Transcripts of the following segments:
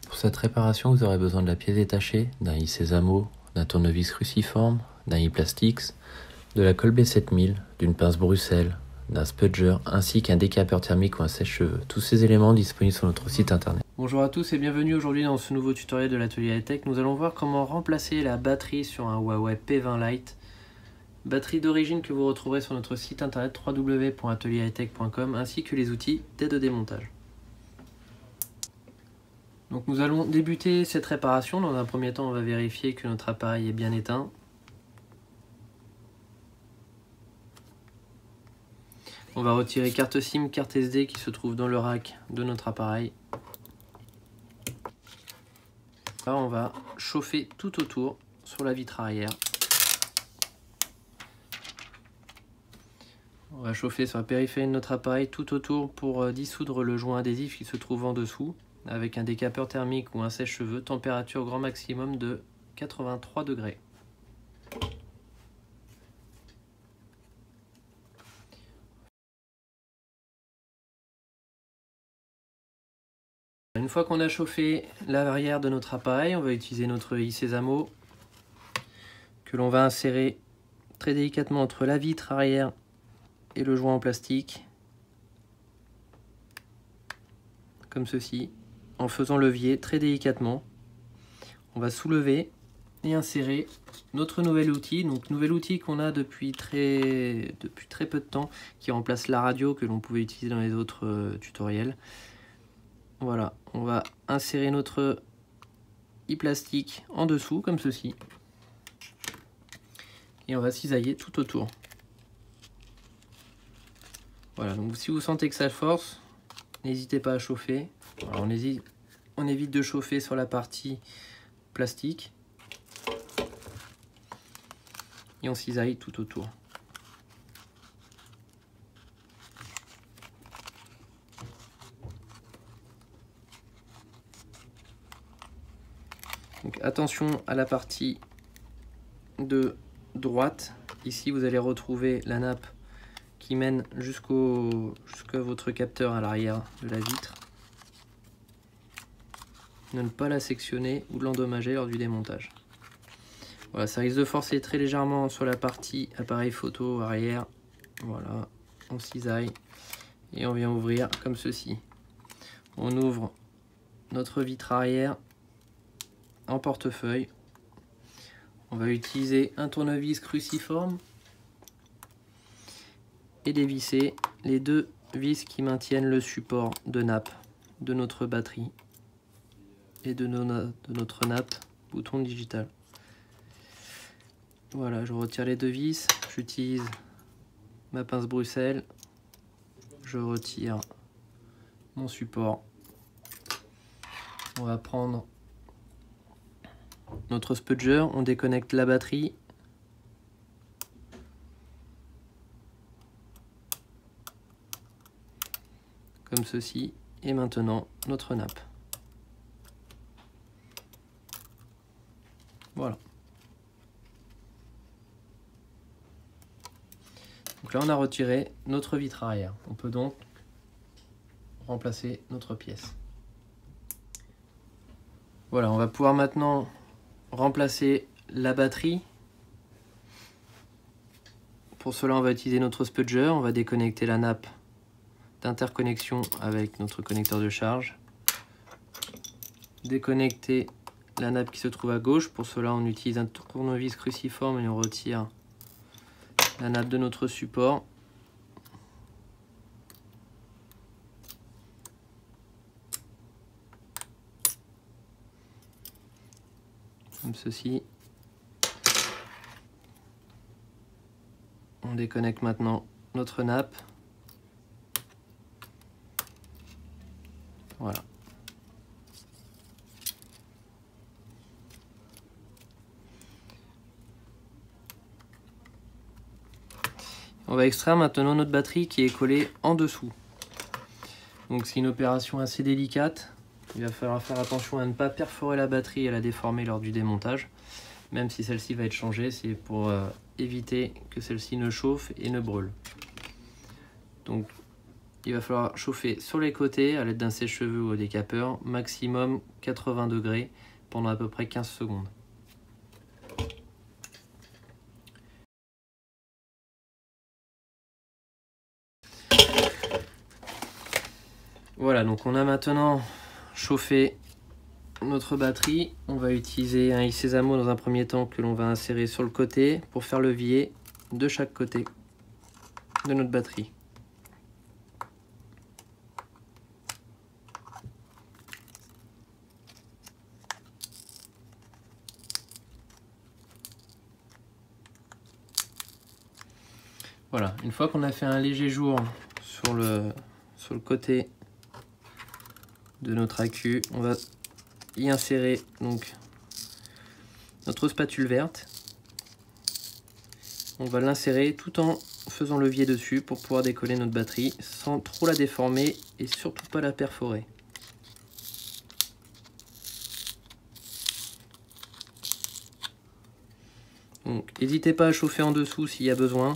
Pour cette réparation, vous aurez besoin de la pièce détachée, d'un i Sésamo, d'un tournevis cruciforme, d'un i Plastix, de la colle B7000, d'une pince Bruxelles, d'un spudger ainsi qu'un décapeur thermique ou un sèche-cheveux. Tous ces éléments disponibles sur notre site internet. Bonjour à tous et bienvenue aujourd'hui dans ce nouveau tutoriel de l'atelier high-tech. Nous allons voir comment remplacer la batterie sur un Huawei P20 Lite. Batterie d'origine que vous retrouverez sur notre site internet www.atelierhightech.com ainsi que les outils d'aide au démontage. Donc nous allons débuter cette réparation. Dans un premier temps, on va vérifier que notre appareil est bien éteint. On va retirer carte SIM, carte SD qui se trouve dans le rack de notre appareil. Là, on va chauffer tout autour sur la vitre arrière. On va chauffer sur la périphérie de notre appareil tout autour pour dissoudre le joint adhésif qui se trouve en dessous avec un décapeur thermique ou un sèche-cheveux, température grand maximum de 83 degrés. Une fois qu'on a chauffé l'arrière de notre appareil, on va utiliser notre i Sésamo que l'on va insérer très délicatement entre la vitre arrière et le joint en plastique, comme ceci, en faisant levier très délicatement. On va soulever et insérer notre nouvel outil, donc nouvel outil qu'on a depuis très peu de temps, qui remplace la radio que l'on pouvait utiliser dans les autres tutoriels. Voilà, on va insérer notre i-plastique en dessous, comme ceci, et on va cisailler tout autour. Voilà, donc si vous sentez que ça force, n'hésitez pas à chauffer. Alors on évite de chauffer sur la partie plastique et on cisaille tout autour. Donc attention à la partie de droite. Ici vous allez retrouver la nappe qui mène jusqu'à votre capteur à l'arrière de la vitre. Ne pas la sectionner ou l'endommager lors du démontage. Voilà, ça risque de forcer très légèrement sur la partie appareil photo arrière. Voilà, on cisaille et on vient ouvrir comme ceci. On ouvre notre vitre arrière en portefeuille. On va utiliser un tournevis cruciforme et dévisser les deux vis qui maintiennent le support de nappe de notre batterie et de notre nappe bouton digital. Voilà, je retire les deux vis, j'utilise ma pince Bruxelles, je retire mon support. On va prendre notre spudger, on déconnecte la batterie. Comme ceci, et maintenant notre nappe. Voilà. Donc là on a retiré notre vitre arrière. On peut donc remplacer notre pièce. Voilà, on va pouvoir maintenant remplacer la batterie. Pour cela on va utiliser notre spudger, on va déconnecter la nappe d'interconnexion avec notre connecteur de charge. Déconnecter la nappe qui se trouve à gauche. Pour cela on utilise un tournevis cruciforme et on retire la nappe de notre support. Comme ceci. On déconnecte maintenant notre nappe. Voilà. On va extraire maintenant notre batterie qui est collée en dessous. Donc c'est une opération assez délicate. Il va falloir faire attention à ne pas perforer la batterie et à la déformer lors du démontage. Même si celle-ci va être changée, c'est pour éviter que celle-ci ne chauffe et ne brûle. Donc il va falloir chauffer sur les côtés à l'aide d'un sèche-cheveux ou au décapeur, maximum 80 degrés pendant à peu près 15 secondes. Voilà, donc on a maintenant chauffé notre batterie. On va utiliser un Sésamo dans un premier temps que l'on va insérer sur le côté pour faire levier de chaque côté de notre batterie. Voilà, une fois qu'on a fait un léger jour sur le côté de notre accu, on va y insérer donc notre spatule verte. On va l'insérer tout en faisant levier dessus pour pouvoir décoller notre batterie sans trop la déformer et surtout pas la perforer. Donc n'hésitez pas à chauffer en dessous s'il y a besoin.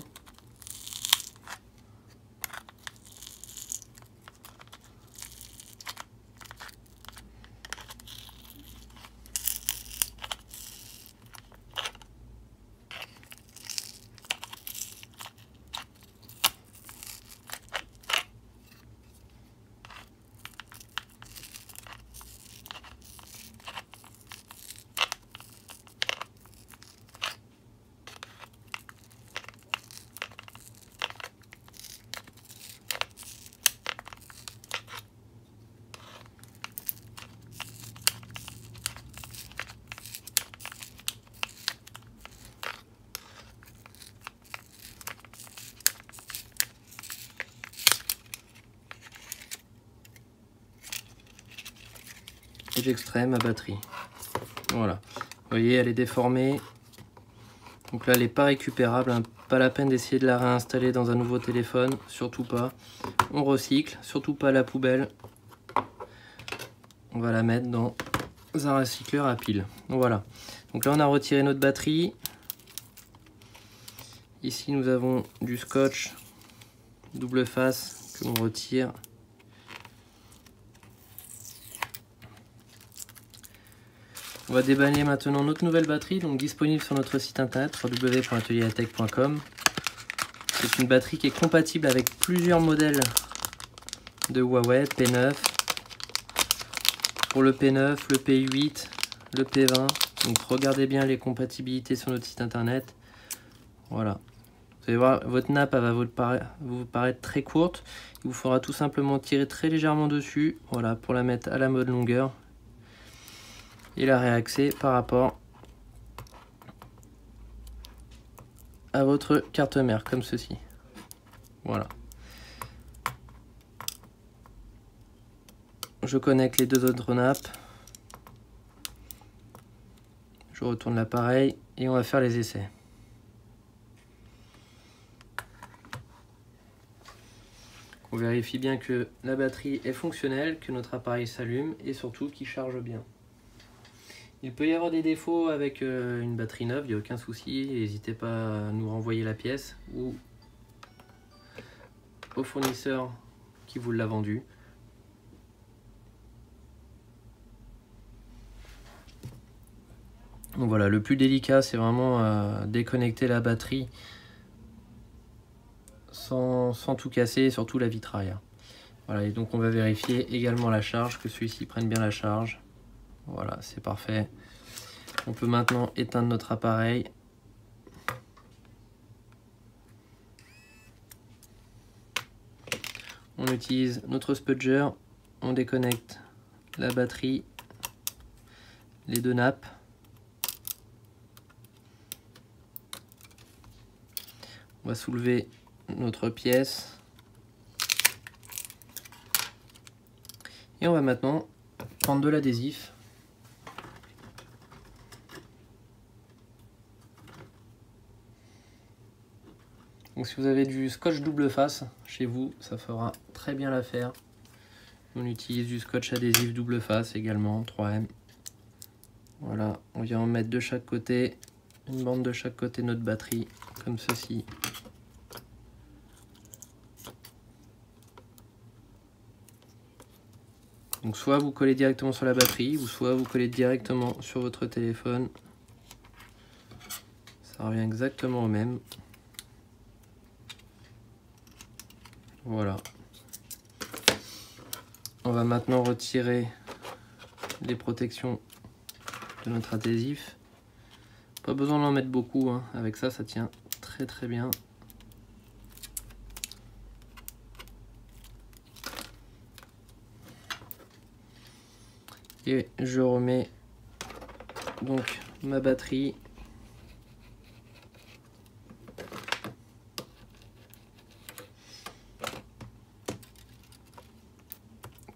Et j'extrais ma batterie. Voilà. Vous voyez, elle est déformée. Donc là, elle n'est pas récupérable. Hein. Pas la peine d'essayer de la réinstaller dans un nouveau téléphone. Surtout pas. On recycle. Surtout pas à la poubelle. On va la mettre dans un recycleur à piles. Donc voilà. Donc là, on a retiré notre batterie. Ici, nous avons du scotch double face que l'on retire. On va déballer maintenant notre nouvelle batterie, donc disponible sur notre site internet www.atelierlatech.com. C'est une batterie qui est compatible avec plusieurs modèles de Huawei P9. Pour le P9, le P8, le P20. Donc regardez bien les compatibilités sur notre site internet. Voilà. Vous allez voir, votre nappe elle va vous paraître très courte. Il vous faudra tout simplement tirer très légèrement dessus. Voilà, pour la mettre à la mode longueur. Et la réaxer par rapport à votre carte mère, comme ceci. Voilà. Je connecte les deux autres nappes. Je retourne l'appareil et on va faire les essais. On vérifie bien que la batterie est fonctionnelle, que notre appareil s'allume et surtout qu'il charge bien. Il peut y avoir des défauts avec une batterie neuve, il n'y a aucun souci, n'hésitez pas à nous renvoyer la pièce ou au fournisseur qui vous l'a vendu. Donc voilà, le plus délicat c'est vraiment déconnecter la batterie sans tout casser, surtout la vitre arrière. Voilà, et donc on va vérifier également la charge, que celui-ci prenne bien la charge. Voilà, c'est parfait. On peut maintenant éteindre notre appareil. On utilise notre spudger. On déconnecte la batterie, les deux nappes. On va soulever notre pièce. Et on va maintenant prendre de l'adhésif. Donc si vous avez du scotch double face chez vous, ça fera très bien l'affaire. On utilise du scotch adhésif double face également, 3M. Voilà, on vient en mettre de chaque côté, une bande de chaque côté de notre batterie, comme ceci. Donc soit vous collez directement sur la batterie, ou soit vous collez directement sur votre téléphone. Ça revient exactement au même. Voilà. On va maintenant retirer les protections de notre adhésif. Pas besoin d'en mettre beaucoup, hein. Avec ça, ça tient très très bien. Et je remets donc ma batterie.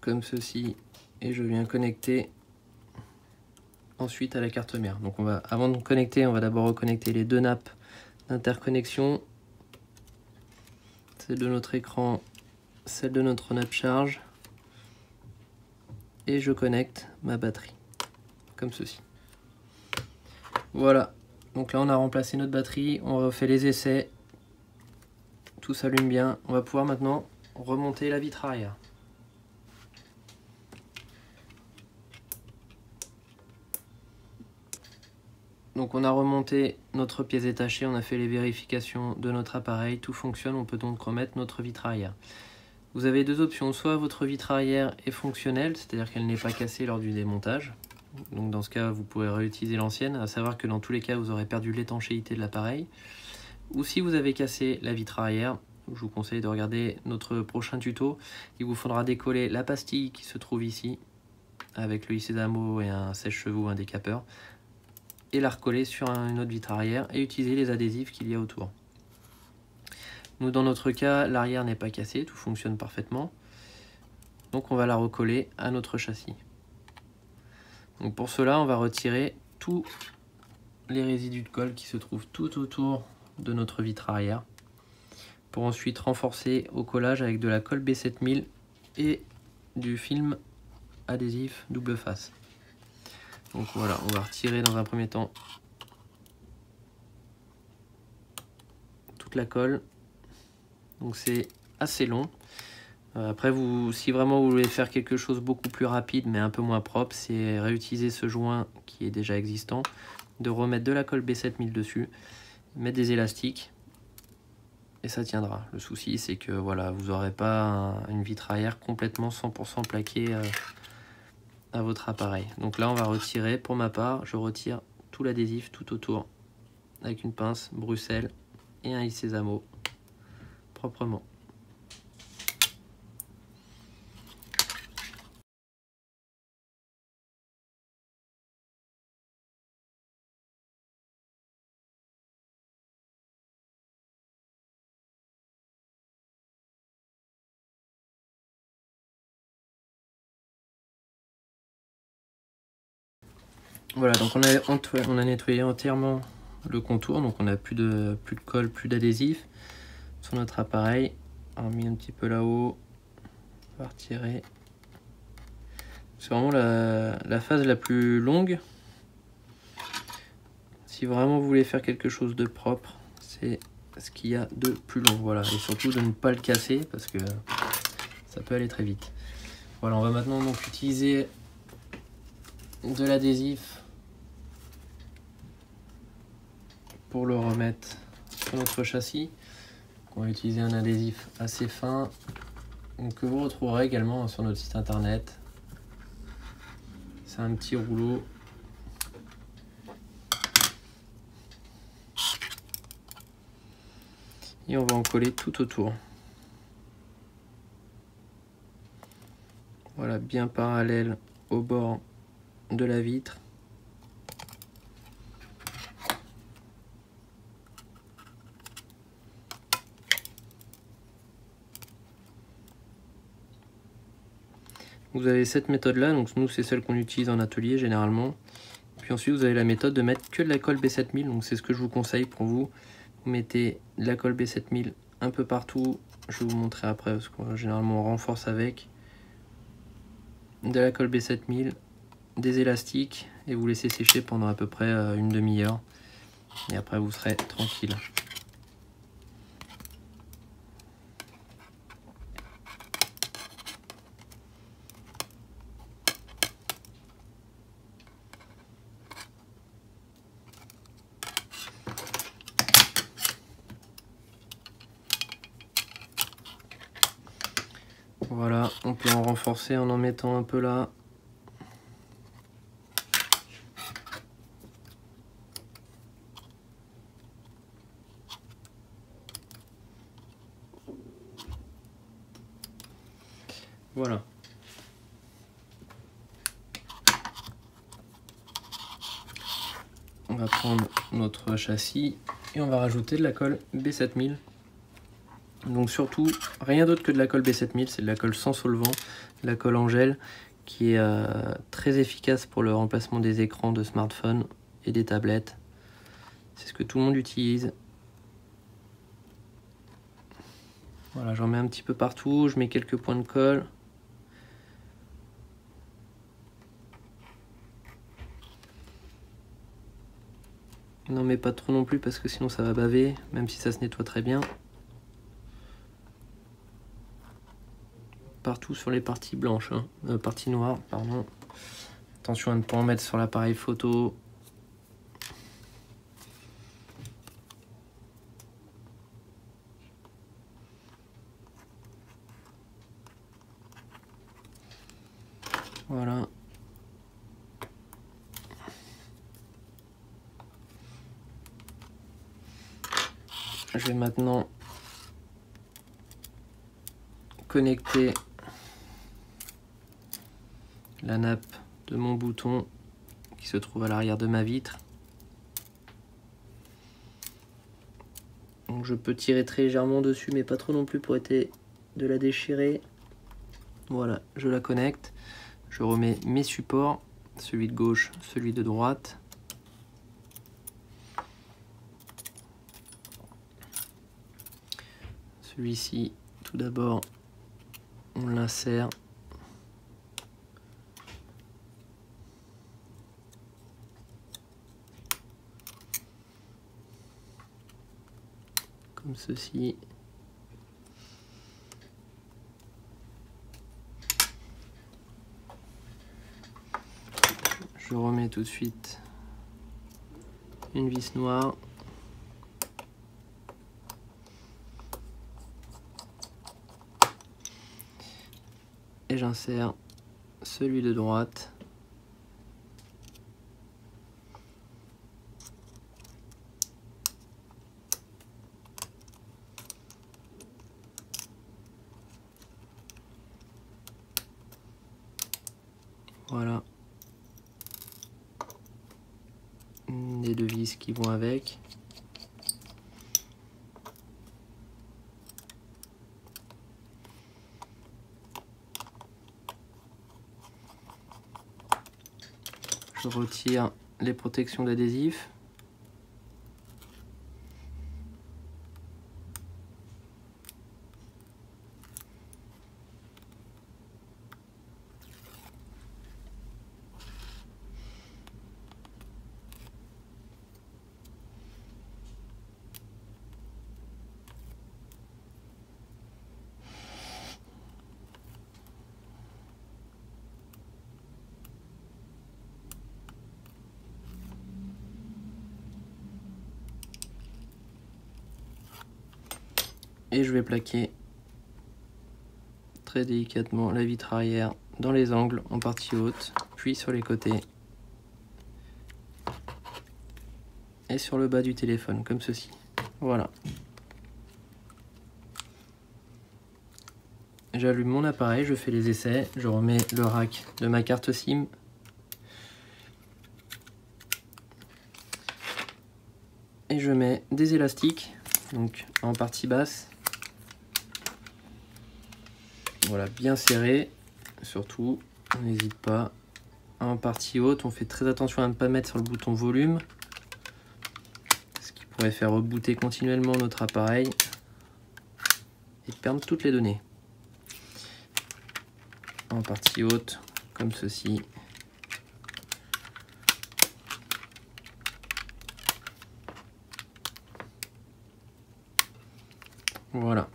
Comme ceci, et je viens connecter ensuite à la carte mère. Donc on va, avant de connecter, on va d'abord reconnecter les deux nappes d'interconnexion, celle de notre écran, celle de notre nappe charge, et je connecte ma batterie comme ceci. Voilà, donc là on a remplacé notre batterie, on refait les essais, tout s'allume bien. On va pouvoir maintenant remonter la vitre arrière. Donc on a remonté notre pièce détachée, on a fait les vérifications de notre appareil, tout fonctionne, on peut donc remettre notre vitre arrière. Vous avez deux options, soit votre vitre arrière est fonctionnelle, c'est-à-dire qu'elle n'est pas cassée lors du démontage. Donc dans ce cas, vous pourrez réutiliser l'ancienne, à savoir que dans tous les cas, vous aurez perdu l'étanchéité de l'appareil. Ou si vous avez cassé la vitre arrière, je vous conseille de regarder notre prochain tuto. Il vous faudra décoller la pastille qui se trouve ici, avec le Isezamo et un sèche-cheveux ou un décapeur, et la recoller sur une autre vitre arrière et utiliser les adhésifs qu'il y a autour. Nous, dans notre cas, l'arrière n'est pas cassé, tout fonctionne parfaitement. Donc on va la recoller à notre châssis. Donc pour cela, on va retirer tous les résidus de colle qui se trouvent tout autour de notre vitre arrière, pour ensuite renforcer au collage avec de la colle B7000 et du film adhésif double face. Donc voilà, on va retirer dans un premier temps toute la colle. Donc c'est assez long. Après, si vraiment vous voulez faire quelque chose beaucoup plus rapide mais un peu moins propre, c'est réutiliser ce joint qui est déjà existant, de remettre de la colle B7000 dessus, mettre des élastiques et ça tiendra. Le souci, c'est que voilà, vous n'aurez pas une vitre arrière complètement 100% plaquée à votre appareil. Donc là, on va retirer, pour ma part, je retire tout l'adhésif tout autour avec une pince Bruxelles et un Isezamo proprement. Voilà, donc on a nettoyé entièrement le contour, donc on n'a plus de colle, plus d'adhésif sur notre appareil. On a mis un petit peu là-haut, on va retirer. C'est vraiment la phase la plus longue. Si vraiment vous voulez faire quelque chose de propre, c'est ce qu'il y a de plus long. Voilà, et surtout de ne pas le casser parce que ça peut aller très vite. Voilà, on va maintenant donc utiliser de l'adhésif pour le remettre sur notre châssis. On va utiliser un adhésif assez fin que vous retrouverez également sur notre site internet. C'est un petit rouleau. Et on va en coller tout autour. Voilà, bien parallèle au bord de la vitre. Vous avez cette méthode là, donc nous c'est celle qu'on utilise en atelier généralement. Puis ensuite vous avez la méthode de mettre que de la colle B7000, donc c'est ce que je vous conseille pour vous. Vous mettez de la colle B7000 un peu partout, je vais vous montrer après parce que généralement on renforce avec. De la colle B7000, des élastiques et vous laissez sécher pendant à peu près une demi-heure. Et après vous serez tranquille. peut en renforcer en mettant un peu là. Voilà. On va prendre notre châssis et on va rajouter de la colle B7000. Donc surtout, rien d'autre que de la colle B7000, c'est de la colle sans solvant, de la colle en gel, qui est très efficace pour le remplacement des écrans de smartphone et des tablettes. C'est ce que tout le monde utilise. Voilà, j'en mets un petit peu partout, je mets quelques points de colle. N'en mets pas trop non plus parce que sinon ça va baver, même si ça se nettoie très bien. Partout sur les parties blanches, hein. Parties noires, pardon. Attention à ne pas en mettre sur l'appareil photo. Voilà. Je vais maintenant connecter la nappe de mon bouton qui se trouve à l'arrière de ma vitre. Donc je peux tirer très légèrement dessus, mais pas trop non plus pour éviter de la déchirer. Voilà, je la connecte. Je remets mes supports, celui de gauche, celui de droite. Celui-ci, tout d'abord, on l'insère. Comme ceci. Je remets tout de suite une vis noire. Et j'insère celui de droite. Voilà. Les deux vis qui vont avec. Je retire les protections d'adhésif. Et je vais plaquer très délicatement la vitre arrière dans les angles en partie haute, puis sur les côtés et sur le bas du téléphone, comme ceci. Voilà. J'allume mon appareil, je fais les essais, je remets le rack de ma carte SIM. Et je mets des élastiques, donc en partie basse. Voilà, bien serré, surtout, on n'hésite pas. En partie haute, on fait très attention à ne pas mettre sur le bouton volume, ce qui pourrait faire rebooter continuellement notre appareil et perdre toutes les données. En partie haute, comme ceci. Voilà.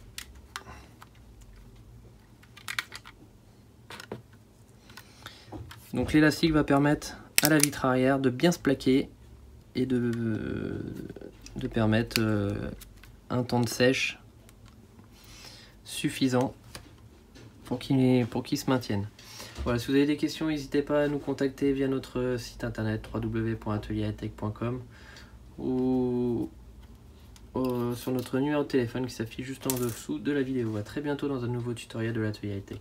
Donc l'élastique va permettre à la vitre arrière de bien se plaquer et de permettre un temps de sèche suffisant pour qu'ils se maintiennent. Voilà, si vous avez des questions, n'hésitez pas à nous contacter via notre site internet www.atelierhightech.com ou sur notre numéro de téléphone qui s'affiche juste en dessous de la vidéo. À très bientôt dans un nouveau tutoriel de l'atelier high-tech.